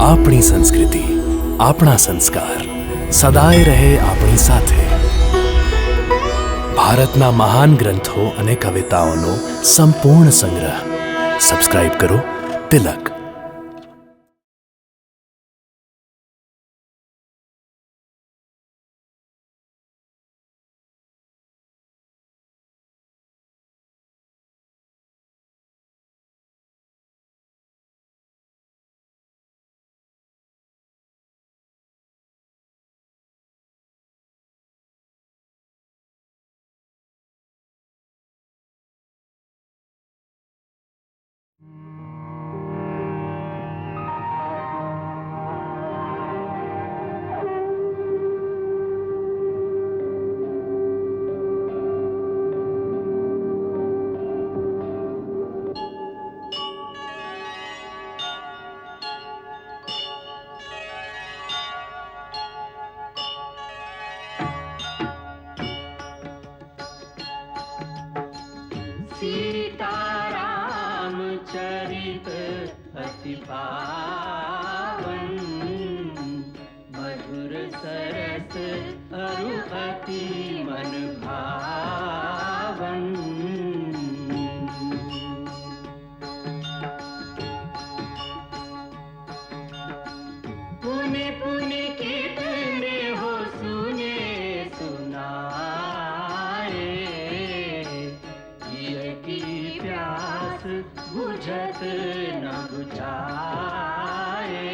આપણી સંસ્કૃતિ, આપણા સંસ્કાર સદાય રહે આપણી સાથે. ભારતના મહાન ગ્રંથો અને કવિતાઓનો સંપૂર્ણ સંગ્રહ. સબસ્ક્રાઇબ કરો તિલક. सीताराम चरित अति पावन, मधुर सरस अरु अति मन भावन. पुनि पुनि कितने हो सुने सुनाए, की प्यास बुझत न बुझाए.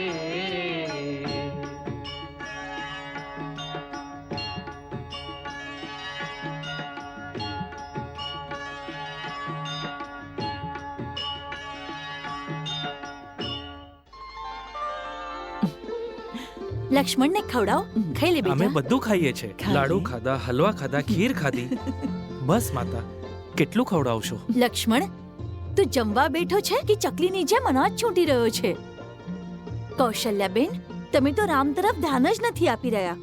લક્ષ્મણ ને ખવડાવ. ખાઈ લે બેટા. અમે બધું ખાઈએ છે. ખાઈએ. લાડુ ખાધા, હલવા ખાધા, ખીર ખાધી. બસ માતા, કેટલું ખવડાવશો? લક્ષ્મણ, તું જમવા બેઠો છે કે ચકલીની જેમ અનાજ છૂટી રહ્યો છે? કૌશલ્યાબેન, તમે તો રામ તરફ ધ્યાન જ નથી આપી રહ્યા.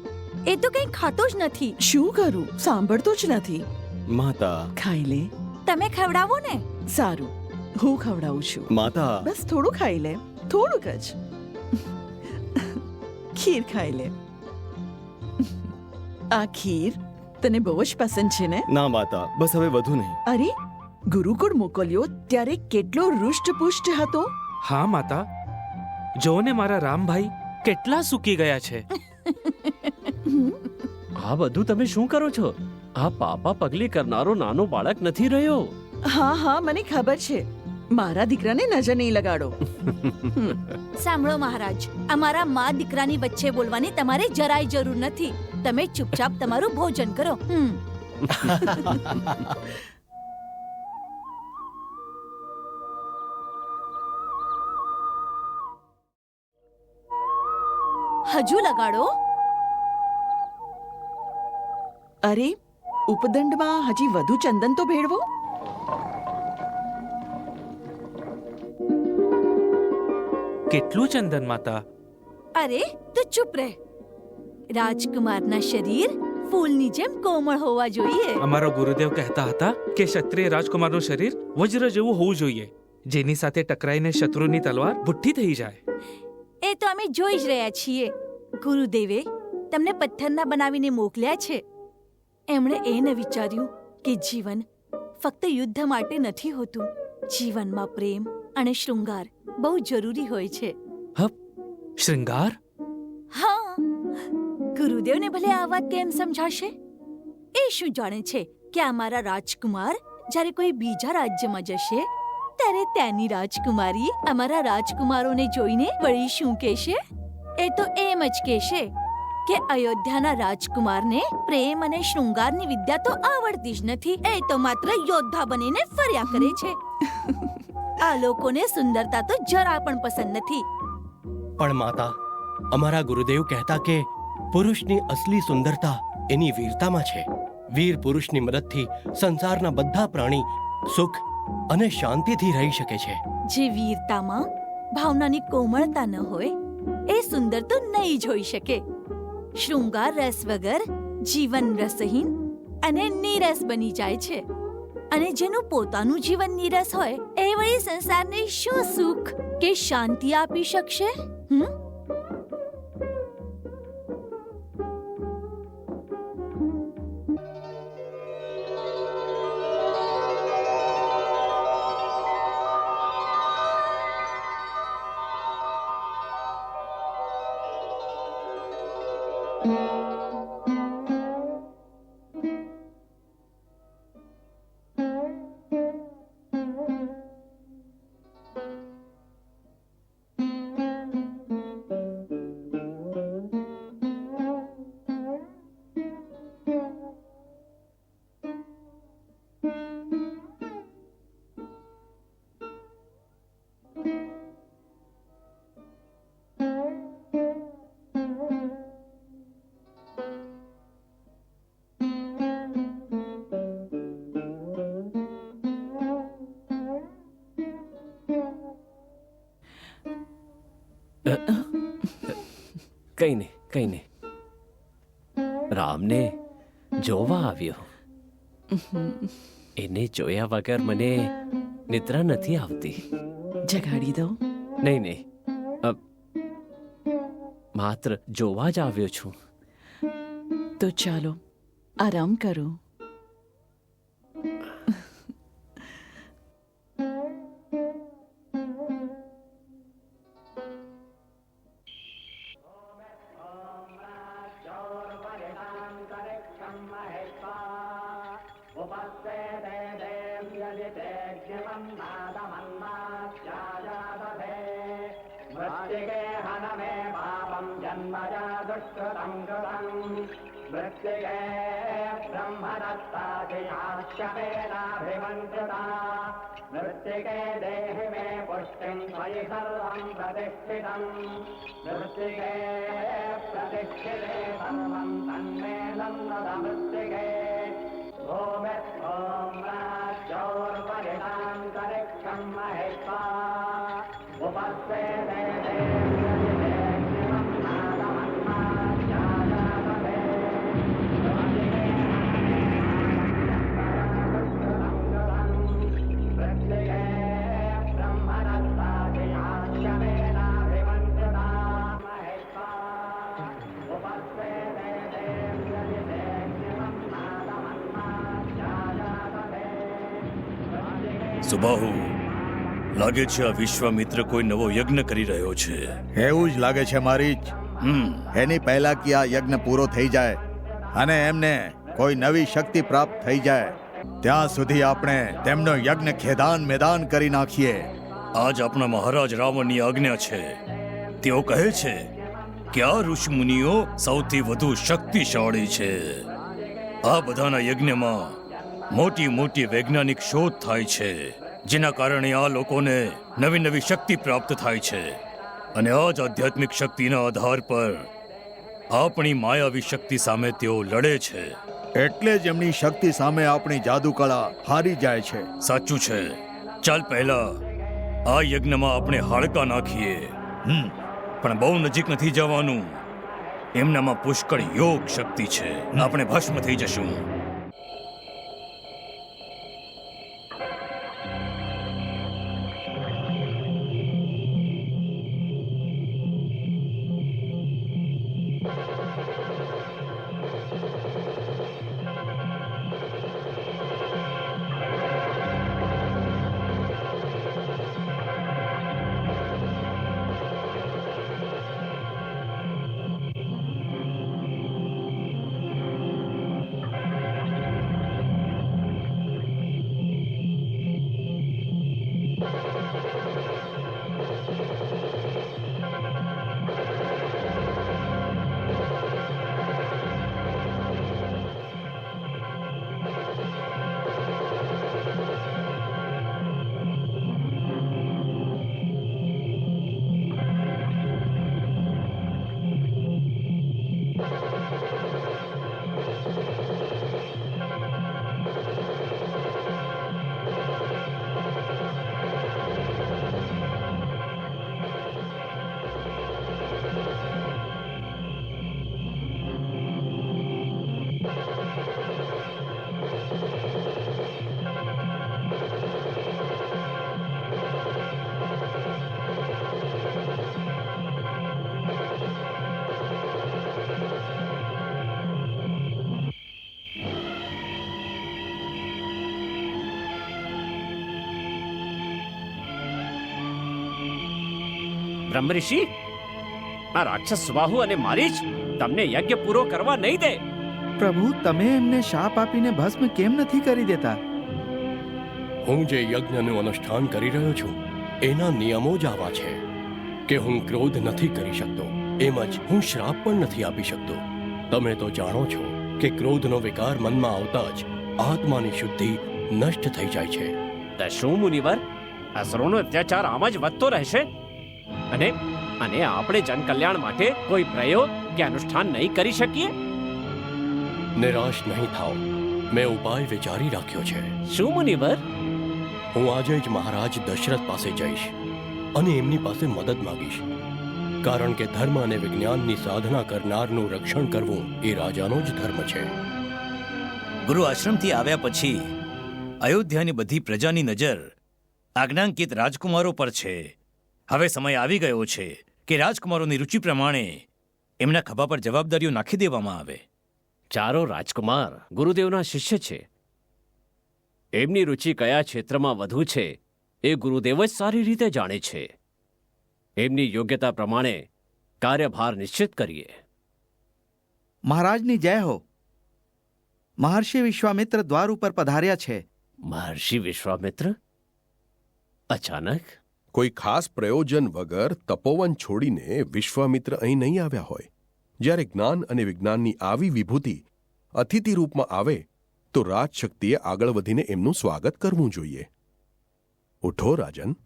એ તો કંઈ ખાતો જ નથી. શું કરું? સાંભળતો જ નથી. માતા, ખાઈ લે. તમે ખવડાવો ને. સારું, હું ખવડાવું છું. માતા, બસ થોડું ખાઈ લે, થોડુંક જ. ખીર ખાઈ લે. આ ખીર તને બહુ જ પસંદ છે ને? ના માતા, બસ હવે વધુ નહીં. અરે, ગુરુકુળ મોકલ્યો ત્યારે કેટલો રૂષ્ટપુષ્ટ હતો. હા માતા, જો ને મારા રામભાઈ કેટલા સૂકી ગયા છે. આ બધું તમે શું કરો છો? આ પાપા પગલી કરનારો નાનો બાળક નથી રહ્યો. હા હા, મને ખબર છે. મારા દીકરાને નજર નહીં લગાડો. સાંભળો મહારાજ, અમારા મા દીકરાની વચ્ચે બોલવાની તમારે જરાય જરૂર નથી. તમે ચૂપચાપ તમારું ભોજન કરો. હજુ લગાડો. અરે, ઉપદંડમાં હજી વધુ ચંદન તો ભેળવો. કેટલું ચંદન માતા? અરે, તું ચૂપ રહે. રાજકુમારના શરીર ફૂલની જેમ કોમળ હોવા જોઈએ. અમારો ગુરુદેવ કહેતા હતા કે ક્ષત્રિય રાજકુમારનું શરીર વજ્ર જેવું હોવું જોઈએ, જેની સાથે ટકરાઈને શત્રુની તલવાર ભુઠ્ઠી થઈ જાય. એ તો અમે જોઈ જ રહ્યા છીએ. ગુરુદેવે તમને પથ્થરના બનાવીને મોકલ્યા છે. એમણે એ ન વિચાર્યું કે જીવન ફક્ત યુદ્ધ માટે નથી હોતું. જીવનમાં પ્રેમ અને શૃંગાર બહુ જરૂરી હોય છે. શૃંગાર? હા, ગુરુદેવને ભલે આ વાત કેમ સમજાશે? એ શું જાણે છે કે અમારા રાજકુમાર જ્યારે કોઈ બીજા રાજ્યમાં જશે ત્યારે તેની રાજકુમારી અમારા રાજકુમારોને જોઈને વળી શું કહેશે? એ તો એમ જ કહેશે કે અયોધ્યાના રાજકુમારને પ્રેમ અને શૃંગારની વિદ્યા તો આવડતી જ નથી. એ તો માત્ર યોદ્ધા બનીને ફર્યા કરે છે. આ લોકોને સુંદરતા તો જરા પણ પસંદ નથી. પણ માતા, અમારા ગુરુદેવ કહેતા કે પુરુષની અસલી સુંદરતા એની વીરતામાં છે. વીર પુરુષની મદદથી સંસારના બધા પ્રાણી સુખ અને શાંતિથી રહી શકે છે. જે વીરતામાં ભાવનાની કોમળતા ન હોય એ સુંદર તો નહીં જોઈ શકે. શૃંગાર રસ વગર જીવન રસહીન અને નીરસ બની જાય છે. અને જેનું પોતાનું જીવન નીરસ હોય એ વળી સંસારને શું સુખ કે શાંતિ આપી શકશે? કઈ નહીં રામને જોવા આવ્યો. એને જોયા વગર મને નિદ્રા નથી આવતી. જગાડી દઉં? નહીં માત્ર જોવા જ આવ્યો છું. તો ચાલો આરામ કરો. मृत्तिके हनमे पापं जन्मजा दुष्कृतं कृतं मृत्तिके ब्रह्मदत्तादिशाश्यपेनाभिमन्त्रिता मृत्तिके देहि मे पुष्टिं त्वयि सर्वं प्रतिष्ठितं मृत्तिके प्रतिष्ठिते सर्वं तन्मे नन्द मृत्तिके ॐ राज्योर्परिणान्तरिक्षं महेश्वा उपस्थे સુબાહુ, લાગે છે આ વિશ્વામિત્ર કોઈ નવો યજ્ઞ કરી રહ્યો છે. એવું જ લાગે છે મારી જ. એની પહેલા કે આ યજ્ઞ પૂરો થઈ જાય અને એમને કોઈ નવી શક્તિ પ્રાપ્ત થઈ જાય ત્યાં સુધી આપણે તેમનો યજ્ઞ ખેદાન મેદાન કરી નાખીએ. આજ આપણા મહારાજ રાવણની આજ્ઞા છે. તેઓ કહે છે કે આ ઋષિમુનિઓ સૌથી વધુ શક્તિશાળી છે. આ બધાના યજ્ઞમાં મોટી મોટી વૈજ્ઞાનિક શોધ થાય છે, જેના કારણે આ લોકોને નવી નવી શક્તિ પ્રાપ્ત થાય છે. અને આ જ આધ્યાત્મિક શક્તિના આધાર પર આપણી માયાવી શક્તિ સામે તેઓ લડે છે. એટલે જ એમની શક્તિ સામે આપણી જાદુકળા હારી જાય છે. સાચું છે. ચાલ પહેલા આ યજ્ઞમાં આપણે હાડકા નાખીએ. પણ બહુ નજીક નથી જવાનું. એમનામાં પુષ્કળ યોગ શક્તિ છે. આપણે ભસ્મ થઈ જશું. બ્રહ્મઋષિ, આ રાક્ષસ સુબાહુ અને મારીચ તમને યજ્ઞ પૂરો કરવા નહીં દે. પ્રભુ, તમે એમને શાપ આપીને ભસ્મ કેમ નથી કરી દેતા? હું જે યજ્ઞનું અનુષ્ઠાન કરી રહ્યો છું એના નિયમો જ આવા છે કે હું ક્રોધ નથી કરી શકતો, એમ જ હું શ્રાપ પણ નથી આપી શકતો. તમે તો જાણો છો કે ક્રોધનો વિકાર મનમાં આવતા જ આત્માની શુદ્ધિ નષ્ટ થઈ જાય છે. શું મુનિવર, અસુરોનો અત્યાચાર આમ જ વધતો રહેશે અને આપણે જનકલ્યાણ માટે કોઈ પ્રયોગ કે અનુષ્ઠાન નહીં કરી શકીએ? નિરાશ નહીં થાઓ, મેં ઉપાય વિચારી રાખ્યો છે. શું મુનિવર? હું આજે જ મહારાજ દશરથ પાસે જઈશ અને એમની પાસે મદદ માંગીશ. કારણ કે ધર્મ અને વિજ્ઞાનની સાધના કરનારનું રક્ષણ કરવું એ રાજાનો જ ધર્મ છે. ગુરુ આશ્રમથી આવ્યા પછી અયોધ્યાની બધી પ્રજાની નજર આજ્ઞાંકિત રાજકુમારો પર છે. હવે સમય આવી ગયો છે કે રાજકુમારોની રુચિ પ્રમાણે એમના ખભા પર જવાબદારીઓ નાખી દેવામાં આવે. ચારો રાજકુમાર ગુરુદેવના શિષ્ય છે. એમની રુચિ કયા ક્ષેત્રમાં વધુ છે એ ગુરુદેવ જ સારી રીતે જાણે છે. એમની યોગ્યતા પ્રમાણે કાર્યભાર નિશ્ચિત કરીએ. મહારાજની જય હો. મહર્ષિ વિશ્વામિત્ર દ્વાર ઉપર પધાર્યા છે. મહર્ષિ વિશ્વામિત્ર અચાનક? કોઈ ખાસ પ્રયોજન વગર તપોવન છોડીને વિશ્વામિત્ર અહીં નહીં આવ્યા હોય. જ્યારે જ્ઞાન અને વિજ્ઞાનની આવી વિભૂતિ અતિથિ રૂપમાં આવે તો રાજશક્તિએ આગળ વધીને એમનું સ્વાગત કરવું જોઈએ. ઉઠો રાજન.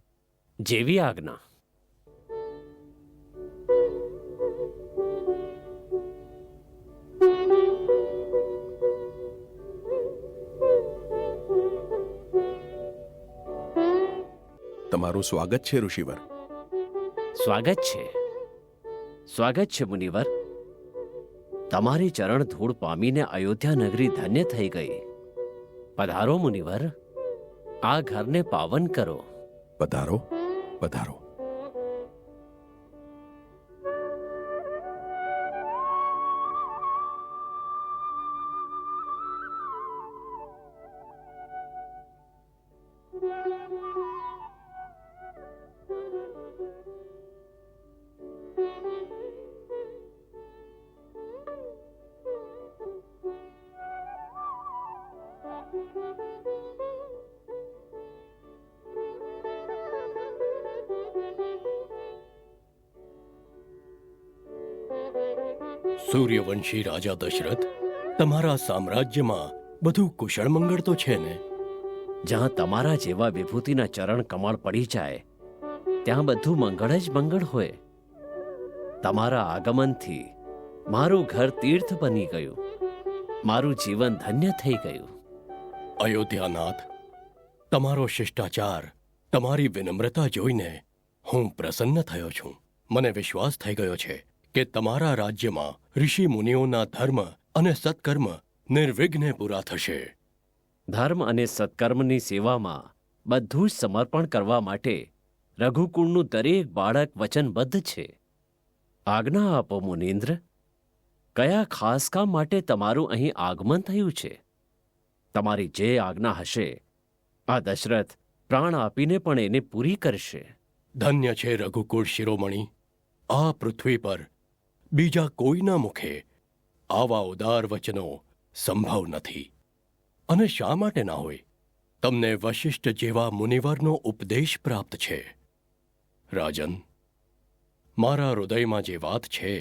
જેવી આજ્ઞા. તમારું સ્વાગત છે ઋષિવર. સ્વાગત છે, સ્વાગત છે મુનિવર. તમારી ચરણ ધૂળ પામીને અયોધ્યા નગરી ધન્ય થઈ ગઈ. પધારો મુનિવર, આ ઘરને પાવન કરો. પધારો પધારો. સૂર્યવંશી રાજા દશરથ, તમારા સામ્રાજ્યમાં બધું કુશળ મંગળ તો છે ને? જ્યાં તમારા જેવા વિભૂતિના ચરણ કમળ પડી જાય ત્યાં બધું મંગળ જ મંગળ હોય. તમારા આગમનથી મારું ઘર તીર્થ બની ગયું, મારું જીવન ધન્ય થઈ ગયું. અયોધ્યાનાથ, તમારો શિષ્ટાચાર, તમારી વિનમ્રતા જોઈને હું પ્રસન્ન થયો છું. મને વિશ્વાસ થઈ ગયો છે કે તમારા રાજ્યમાં ઋષિ મુનિઓના ધર્મ અને સત્કર્મ નિર્વિઘ્ને પૂરા થશે. ધર્મ અને સત્કર્મની સેવામાં બધું જ સમર્પણ કરવા માટે રઘુકુળનું દરેક બાળક વચનબદ્ધ છે. આજ્ઞા આપો મુનીન્દ્ર, કયા ખાસ કામ માટે તમારું અહીં આગમન થયું છે? તમારી જે આજ્ઞા હશે આ દશરથ પ્રાણ આપીને પણ એને પૂરી કરશે. ધન્ય છે રઘુકુળ શિરોમણી. આ પૃથ્વી પર બીજા કોઈના મુખે આવા ઉદાર વચનો સંભવ નથી. અને શા માટે ના હોય? તમને વશિષ્ઠ જેવા મુનિવરનો ઉપદેશ પ્રાપ્ત છે. રાજન, મારા હૃદયમાં જે વાત છે,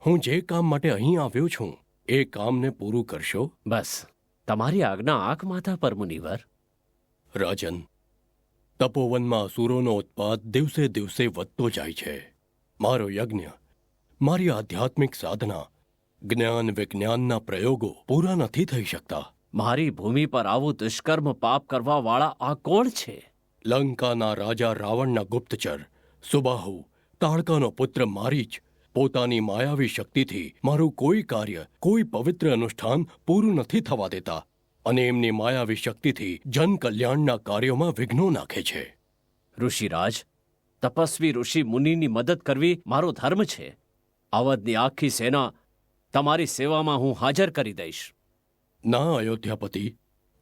હું જે કામ માટે અહીં આવ્યો છું એ કામને પૂરું કરશો? બસ તમારી આજ્ઞા આંખ માથા પર મુનિવર. રાજન, તપોવનમાં અસુરોનો ઉત્પાદ દિવસે દિવસે વધતો જાય છે. મારો યજ્ઞ, મારી આધ્યાત્મિક સાધના, જ્ઞાન વિજ્ઞાનના પ્રયોગો પૂરા નથી થઈ શકતા. મારી ભૂમિ પર આવું દુષ્કર્મ પાપ કરવા વાળા આ કોણ છે? લંકાના રાજા રાવણના ગુપ્તચર સુબાહુ, તાડકાનો પુત્ર મારીચ પોતાની માયાવી શક્તિથી મારું કોઈ કાર્ય, કોઈ પવિત્ર અનુષ્ઠાન પૂરું નથી થવા દેતા અને એમની માયાવી શક્તિથી જન કલ્યાણના કાર્યોમાં વિઘ્નો નાખે છે. ઋષિરાજ, તપસ્વી ઋષિ મુનિની મદદ કરવી મારો ધર્મ છે. અવધની આખી સેના તમારી સેવામાં હું હાજર કરી દઈશ. ના અયોધ્યાપતિ,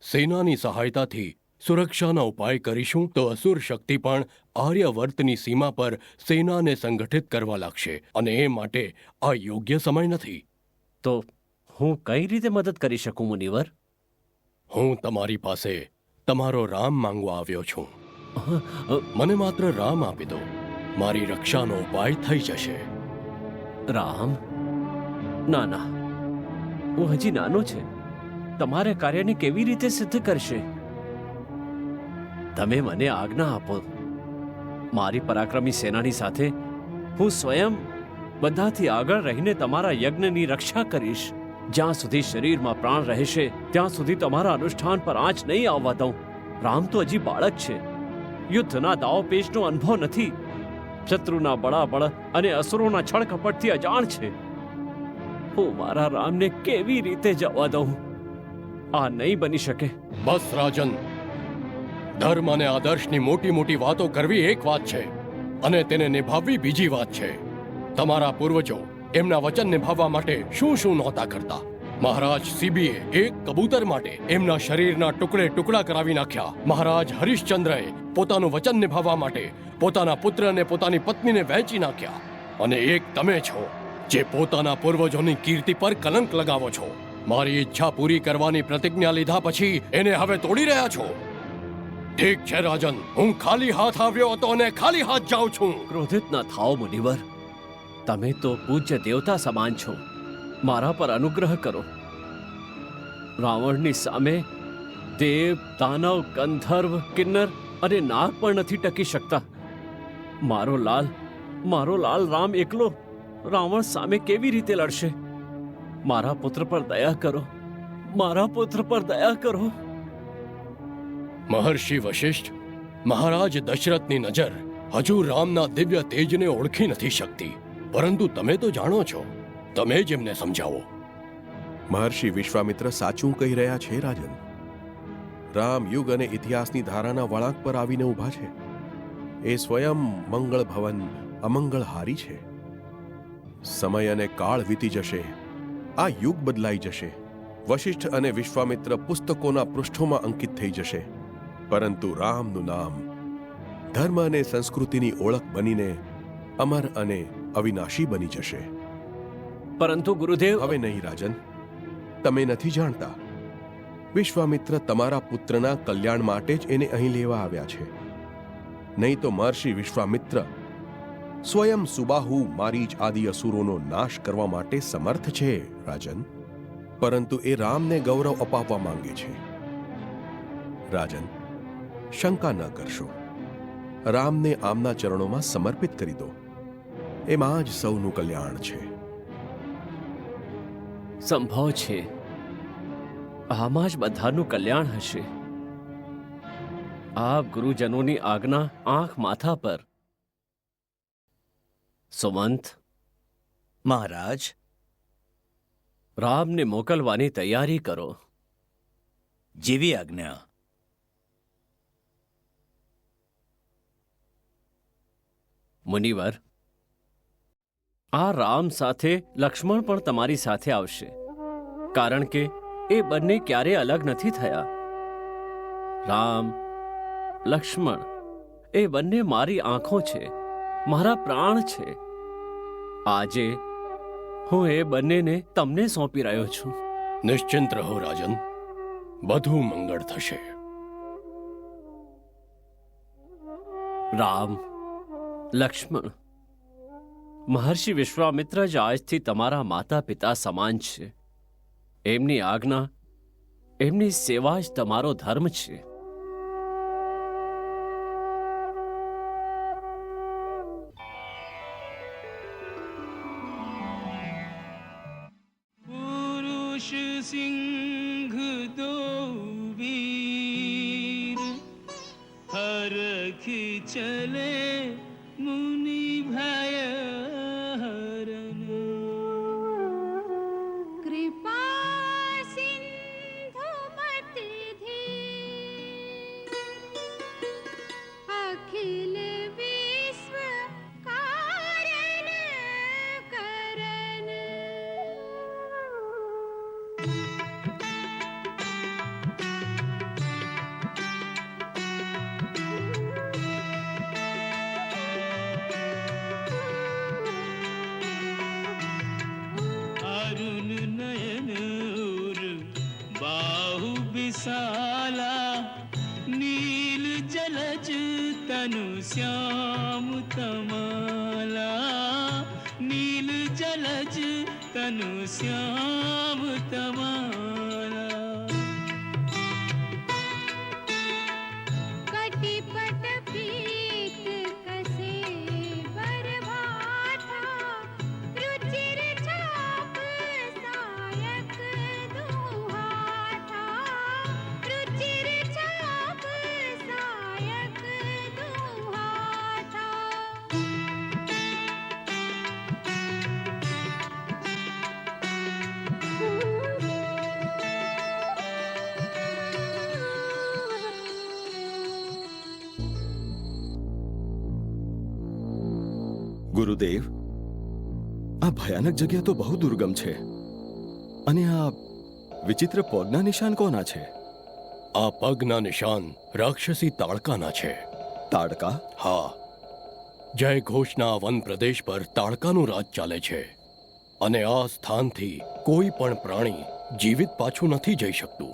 સેનાની સહાયતાથી સુરક્ષાના ઉપાય કરીશું તો અસુર શક્તિ પણ આર્યવર્તની સીમા પર સેનાને સંગઠિત કરવા લાગશે અને એ માટે આ યોગ્ય સમય નથી. તો હું કઈ રીતે મદદ કરી શકું મુનિવર? હું તમારી પાસે તમારો રામ માંગવા આવ્યો છું. મને માત્ર રામ આપી દો, મારી રક્ષાનો ઉપાય થઈ જશે. રામ? ના ના, હું હજી નાનો છે. તમારે કાર્યને કેવી રીતે સિદ્ધ કરશે? તમે મને આજ્ઞા આપો. મારી પરાક્રમી સેનાની સાથે હું સ્વયં બધાથી આગળ રહીને તમારા યજ્ઞની રક્ષા કરીશ. જ્યાં સુધી શરીરમાં પ્રાણ રહેશે ત્યાં સુધી તમારા અનુષ્ઠાન પર આંચ નહીં આવવા દઉં. રામ તો હજી બાળક છે, યુદ્ધના દાવપેચનો અનુભવ નથી. શત્રુના બળાબળ અને અસુરોના છળ કપટથી અજાણ છે. હું મારા રામને કેવી રીતે જવા દઉં? આ નહીં બની શકે. બસ રાજન, ધર્મ અને આદર્શની મોટી મોટી વાતો કરવી એક વાત છે અને તેને નિભાવવી બીજી વાત છે. તમારા પૂર્વજો એમના વચન નિભાવવા માટે શું શું નહોતા કરતા. મહારાજ સીબીએ એક કબૂતર માટે એમના શરીરના ટુકડે ટુકડા કરાવી નાખ્યા. મહારાજ હરિશ્ચંદ્રએ પોતાનું વચન નિભાવવા માટે પોતાના પુત્ર અને પોતાની પત્નીને વહેંચી નાખ્યા. અને એક તમે છો જે પોતાના પૂર્વજોની કીર્તિ પર કલંક લગાવો છો. મારી ઈચ્છા પૂરી કરવાની પ્રતિજ્ઞા લીધા પછી એને હવે તોડી રહ્યા છો. ઠીક છે રાજન, હું ખાલી હાથ આવ્યો હતો અને ખાલી હાથ જાઉં છું. ક્રોધિત ન થાઓ મુનિવર. તમે તો પૂજ્ય દેવતા સમાન છો. મારા પર અનુગ્રહ કરો. રાવણની સામે દેવ, દાનવ, ગંધર્વ, કિન્નર અને નાગ પણ નથી ટકી શકતા. મારો લાલ રામ એકલો રાવણ સામે કેવી રીતે લડશે? મારા પુત્ર પર દયા કરો. મારા પુત્ર પર દયા કરો. મહર્ષિ વશિષ્ઠ, મહારાજ દશરથની નજર હજુ રામના દિવ્ય તેજને ઓળખી નથી શકતી. પરંતુ તમે તો જાણો છો, તમે જ એમને સમજાવો. મહર્ષિ વિશ્વામિત્ર સાચું કહી રહ્યા છે રાજન. રામ યુગ અને ઇતિહાસની ધારાના વળાંક પર આવીને ઊભા છે. એ સ્વયં મંગળ ભવન અમંગળહારી છે. સમય અને કાળ વીતી જશે, આ યુગ બદલાઈ જશે. વશિષ્ઠ અને વિશ્વામિત્ર પુસ્તકોના પૃષ્ઠોમાં અંકિત થઈ જશે, પરંતુ રામનું નામ ધર્મ અને સંસ્કૃતિની ઓળખ બનીને અમર અને અવિનાશી બની જશે. પરંતુ ગુરુદેવ, હવે નહીં રાજન, તમે નથી જાણતા. વિશ્વામિત્ર તમારા પુત્રના કલ્યાણ માટે જ એને અહીં લેવા આવ્યા છે. નહીં તો મહર્ષિ વિશ્વામિત્ર સ્વયં સુબાહુ મારીચ આદિ અસુરોનો નાશ કરવા માટે સમર્થ છે રાજન. પરંતુ એ રામને ગૌરવ અપાવવા માંગે છે. રાજન, શંકા ન કરશો. રામને આમના ચરણોમાં સમર્પિત કરી દો. એમાં જ સૌનું કલ્યાણ છે. સંભવ છે આમાં જ બધાનું કલ્યાણ હશે. આપ ગુરુજનોની આજ્ઞા આંખ માથા પર. સુમંત, મહારાજ, રામને મોકલવાની તૈયારી કરો. જેવી આજ્ઞા. મુનિવર, આ રામ સાથે લક્ષ્મણ પણ તમારી સાથે આવશે, કારણ કે એ બંને ક્યારે અલગ નથી થયા. રામ, લક્ષ્મણ એ બંને મારી આંખો છે, મારા પ્રાણ છે. આજે હું એ બંનેને તમને સોંપી રહ્યો છું. નિશ્ચિંત રહો રાજન, બધું મંગળ થશે. રામ, લક્ષ્મણ, મહર્ષિ વિશ્વામિત્ર જ આજથી તમારા માતા પિતા સમાન છે. એમની આજ્ઞા, એમની સેવા જ તમારો ધર્મ છે. पुरुष सिंह दो वीर हरख चले मुनि भय हरन कृपा सिंधु मति धीर अखिल विश्व कारण करन अरुण नयन और बाहु विशाला नील जलज तनु श्याम तमाला नील जलज तनु श्याम तमाला कटिपट पीत कसे बरभाथा रुचिर छाप सायक दुहाथा रुचिर छाप सायक दुहाथा ગુરુદેવ, આ ભયાનક જગ્યા તો બહુ દુર્ગમ છે. અને આ વિચિત્ર પગના નિશાન કોના છે? આ પગના નિશાન રાક્ષસી તાડકાના છે. તાડકા? હા, જય ઘોષના વન પ્રદેશ પર તાડકાનું રાજ ચાલે છે અને આ સ્થાનથી કોઈ પણ પ્રાણી જીવિત પાછું નથી જઈ શકતું.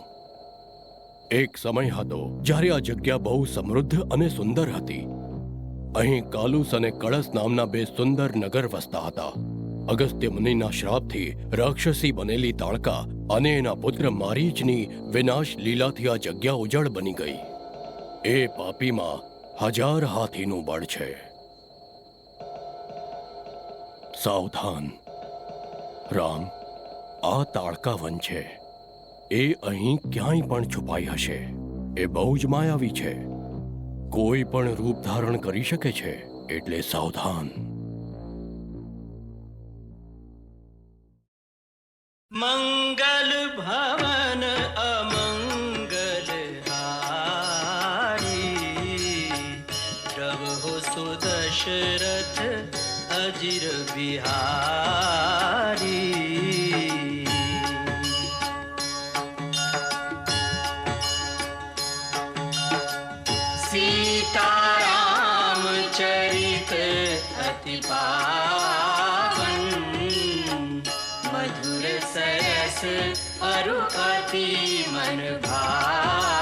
એક સમય હતો જ્યારે આ જગ્યા બહુ સમૃદ્ધ અને સુંદર હતી. અહીં કાલુસ અને કળશ નામના બે સુંદર નગર વસતા હતા. અગસ્ત્ય મુનિના શ્રાપથી રાક્ષસી બનેલી તાડકા અને એના પુત્ર મારીચની વિનાશ લીલાથી આ જગ્યા ઉજળ બની ગઈ. એ પાપીમાં 1000 હાથીનું બળ છે. સાવધાન રામ, આ તાડકા વન છે. એ અહીં ક્યાંય પણ છુપાઈ હશે. એ બહુ જ માયાવી છે. કોઈ પણ રૂપ ધારણ કરી શકે છે, એટલે સાવધાન. મંગલ ભવન અમંગલ હારી, પ્રભુ સુદશરથ અજીર બિહારી. સીતારામ ચરિત અતિ પાવન, મધુર સરસ અરુ અતિ મન ભાવન.